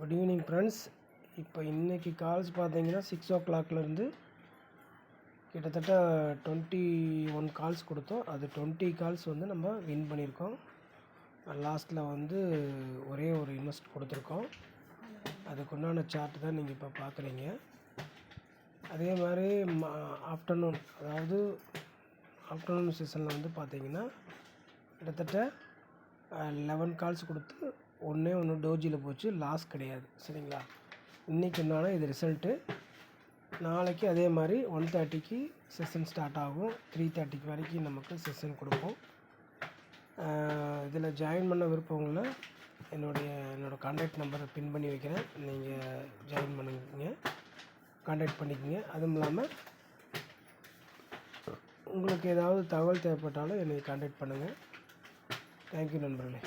Good evening friends. இப்போ இன்றைக்கி calls பார்த்தீங்கன்னா 6 o'clockலேருந்து கிட்டத்தட்ட 21 கால்ஸ் கொடுத்தோம். அது 20 கால்ஸ் வந்து நம்ம வின் பண்ணியிருக்கோம். லாஸ்ட்டில் வந்து ஒரே ஒரு இன்வெஸ்ட் கொடுத்துருக்கோம். அதுக்குண்டான சார்ட் தான் நீங்கள் இப்போ பார்க்குறீங்க. அதே மாதிரி ஆஃப்டர்நூன், அதாவது ஆஃப்டர்நூன் செஷனில் வந்து பார்த்தீங்கன்னா கிட்டத்தட்ட 11 கால்ஸ் கொடுத்து ஒன்று டோஜியில் போச்சு, லாஸ் கிடையாது. சரிங்களா? இன்றைக்கி என்னன்னா இது ரிசல்ட்டு. நாளைக்கு அதே மாதிரி 1:30க்கு செஷன் ஸ்டார்ட் ஆகும். 3:30 வரைக்கும் நமக்கு செஷன் கொடுப்போம். இதில் ஜாயின் பண்ண விருப்பவங்கள என்னோடய கான்டாக்ட் நம்பரை பின் பண்ணி வைக்கிறேன். நீங்கள் ஜாயின் பண்ணுங்க, கான்டாக்ட் பண்ணிக்கோங்க. அதுவும் இல்லாமல் உங்களுக்கு ஏதாவது தகவல் தேவைப்பட்டாலும் என்னை கான்டாக்ட் பண்ணுங்கள். தேங்க்யூ நண்பர்களே.